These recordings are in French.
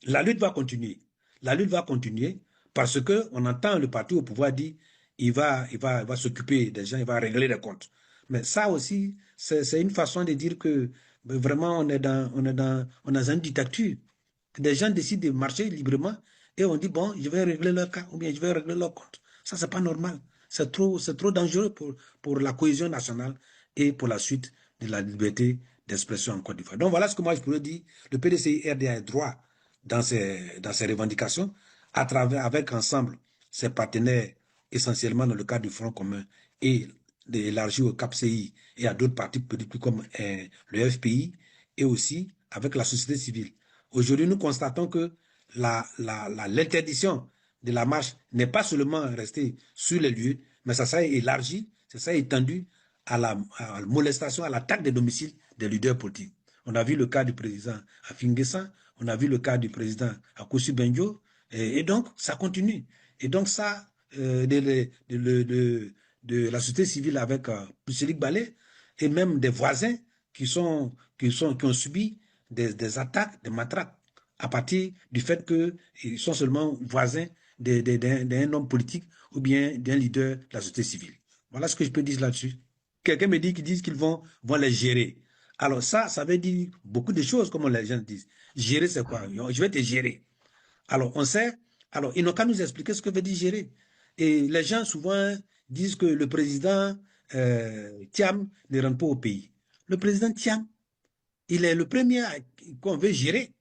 La lutte va continuer. La lutte va continuer parce qu'on entend le parti au pouvoir dire il va s'occuper des gens, il va régler les comptes. Mais ça aussi, c'est une façon de dire que vraiment on est dans une dictature. Des gens décident de marcher librement et on dit bon, je vais régler leur cas ou bien je vais régler leur compte. Ça, c'est pas normal. C'est trop dangereux pour la cohésion nationale et pour la suite de la liberté d'expression en Côte d'Ivoire. Donc voilà ce que moi je pourrais dire. Le PDCI-RDA est droit dans ses revendications, à travers, avec ensemble ses partenaires, essentiellement dans le cadre du Front commun, et d'élargir au CAPCI et à d'autres partis politiques comme le FPI, et aussi avec la société civile. Aujourd'hui, nous constatons que l'interdiction de la marche n'est pas seulement restée sur les lieux, mais ça s'est élargi, ça s'est étendu à la molestation, à l'attaque des domiciles des leaders politiques. On a vu le cas du président Afinguessa, on a vu le cas du président Akossi Benjo, et donc ça continue. Et donc ça, de la société civile avec Pousselic Balé, et même des voisins qui ont subi des attaques, des matraques, à partir du fait qu'ils sont seulement voisins d'un homme politique ou bien d'un leader de la société civile. Voilà ce que je peux dire là-dessus. Quelqu'un me dit qu'ils disent qu'ils vont les gérer. Alors ça veut dire beaucoup de choses, comme les gens disent. Gérer, c'est quoi? Je vais te gérer. Alors, on sait, alors ils n'ont qu'à nous expliquer ce que veut dire gérer. Et les gens souvent disent que le président Thiam ne rentre pas au pays. Le président Thiam, il est le premier qu'on veut gérer.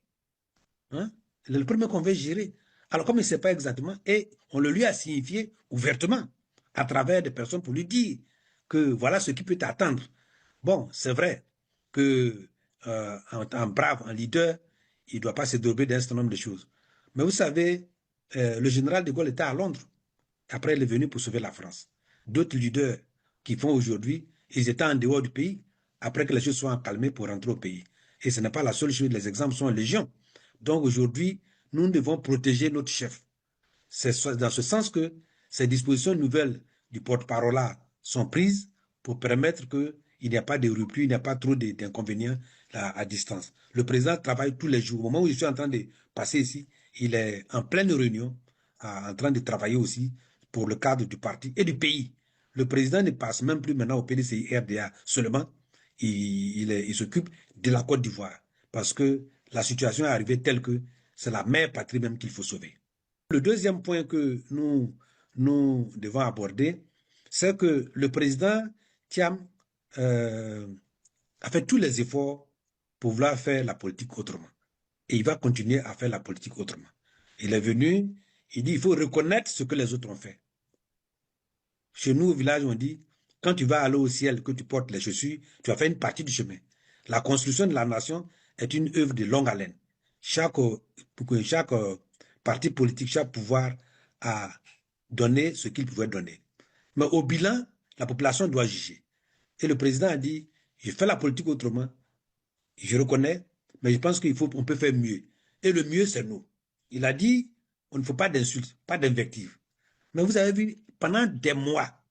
Hein? Il est le premier qu'on veut gérer. Alors, comme il ne sait pas exactement, et on le lui a signifié ouvertement, à travers des personnes pour lui dire que voilà ce qui peut t'attendre. Bon, c'est vrai que en brave, en leader, il ne doit pas se dérober d'un certain nombre de choses. Mais vous savez, le général de Gaulle était à Londres. Après, il est venu pour sauver la France. D'autres leaders qui font aujourd'hui, ils étaient en dehors du pays, après que les choses soient calmées pour rentrer au pays. Et ce n'est pas la seule chose, les exemples sont légion. Donc aujourd'hui, nous devons protéger notre chef. C'est dans ce sens que ces dispositions nouvelles du porte-parole sont prises pour permettre qu'il n'y a pas de rupture, il n'y a pas trop d'inconvénients à distance. Le président travaille tous les jours. Au moment où je suis en train de passer ici, il est en pleine réunion, en train de travailler aussi pour le cadre du parti et du pays. Le président ne passe même plus maintenant au PDCI-RDA seulement, il s'occupe de la Côte d'Ivoire parce que la situation est arrivée telle que c'est la mère patrie même qu'il faut sauver. Le deuxième point que nous devons aborder, c'est que le président Thiam a fait tous les efforts pour vouloir faire la politique autrement. Et il va continuer à faire la politique autrement. Il est venu, il dit il faut reconnaître ce que les autres ont fait. Chez nous, au village, on dit, quand tu vas aller au ciel, que tu portes les chaussures, tu as fait une partie du chemin. La construction de la nation est une œuvre de longue haleine. Chaque parti politique, chaque pouvoir a donné ce qu'il pouvait donner. Mais au bilan, la population doit juger. Et le président a dit, je fais la politique autrement, je reconnais, mais je pense qu'on peut faire mieux. Et le mieux, c'est nous. Il a dit, on ne faut pas d'insultes, pas d'invectives. Mais vous avez vu, pendant des mois,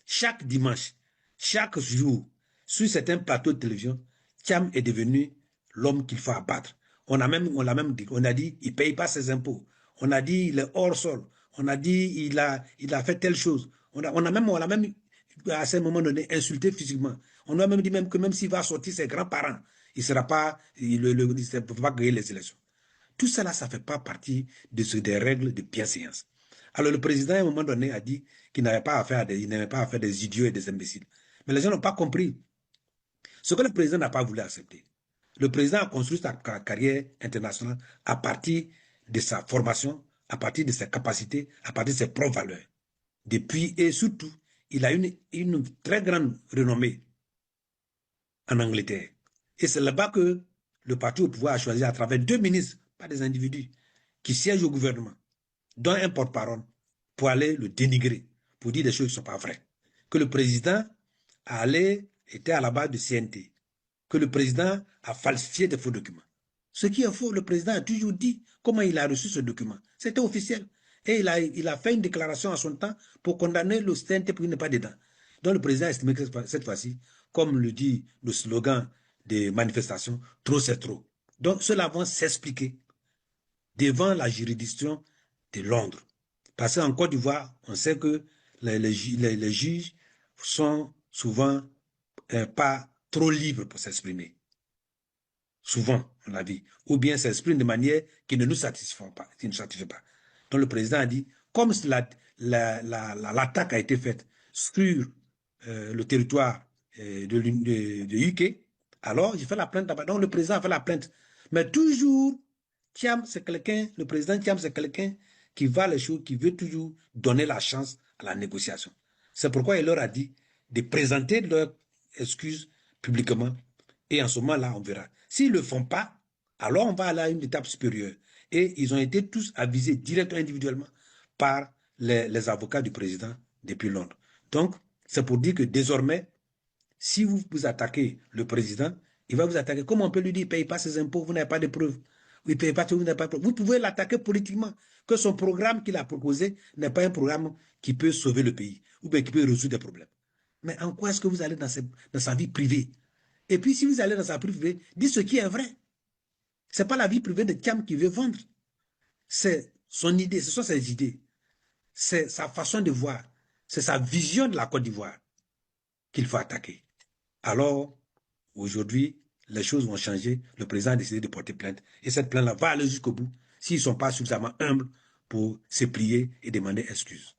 chaque dimanche, chaque jour, sur certains plateaux de télévision, Thiam est devenu l'homme qu'il faut abattre. On l'a même dit, on a dit, il ne paye pas ses impôts. On a dit, il est hors sol. On a dit, il a fait telle chose. On l'a même, à ce moment donné, insulté physiquement. On a même dit même que même s'il va sortir ses grands-parents, il ne sera pas, il ne peut pas gagner les élections. Tout cela, ça ne fait pas partie des règles de bienséance. Alors le président, à un moment donné, a dit qu'il n'avait pas affaire à des idiots et des imbéciles. Mais les gens n'ont pas compris. Ce que le président n'a pas voulu accepter. Le président a construit sa carrière internationale à partir de sa formation, à partir de ses capacités, à partir de ses propres valeurs. Depuis, et surtout, il a une très grande renommée en Angleterre. Et c'est là-bas que le parti au pouvoir a choisi à travers deux ministres, pas des individus, qui siègent au gouvernement, dont un porte-parole, pour aller le dénigrer, pour dire des choses qui ne sont pas vraies. Que le président était à la base du CNT, que le président a falsifié des faux documents. Ce qui est faux, le président a toujours dit comment il a reçu ce document. C'était officiel. Et il a fait une déclaration à son temps pour condamner le CNT pour qu'il n'est pas dedans. Donc le président a estimé que cette fois-ci, comme le dit le slogan des manifestations, trop c'est trop. Donc cela va s'expliquer. devant la juridiction de Londres. Parce qu'en Côte d'Ivoire, on sait que les juges sont souvent pas trop libres pour s'exprimer. Souvent, on l'a vu. Ou bien s'expriment de manière qui ne nous satisfait pas. Qui ne nous satisfait pas. Donc le président a dit, comme l'attaque a été faite sur le territoire de UK, alors j'ai fait la plainte là-bas. Donc le président a fait la plainte. Mais toujours, Thiam, c'est quelqu'un, le président Thiam, c'est quelqu'un qui va les choses, qui veut toujours donner la chance à la négociation. C'est pourquoi il leur a dit de présenter leurs excuses publiquement. Et en ce moment-là, on verra. S'ils ne le font pas, alors on va aller à une étape supérieure. Et ils ont été tous avisés directement, individuellement, par les avocats du président depuis Londres. Donc, c'est pour dire que désormais, si vous vous attaquez le président, il va vous attaquer. Comment on peut lui dire, il ne paye pas ses impôts, vous n'avez pas de preuves. Il ne paye pas, vous n'avez pas de preuves. Vous pouvez l'attaquer politiquement. Que son programme qu'il a proposé n'est pas un programme qui peut sauver le pays ou bien qui peut résoudre des problèmes. Mais en quoi est-ce que vous allez dans sa vie privée? Et puis, si vous allez dans sa vie privée, dites ce qui est vrai. Ce n'est pas la vie privée de Thiam qui veut vendre. C'est son idée, ce sont ses idées. C'est sa façon de voir. C'est sa vision de la Côte d'Ivoire qu'il faut attaquer. Alors, aujourd'hui, les choses vont changer. Le président a décidé de porter plainte. Et cette plainte-là va aller jusqu'au bout s'ils ne sont pas suffisamment humbles pour se plier et demander excuse.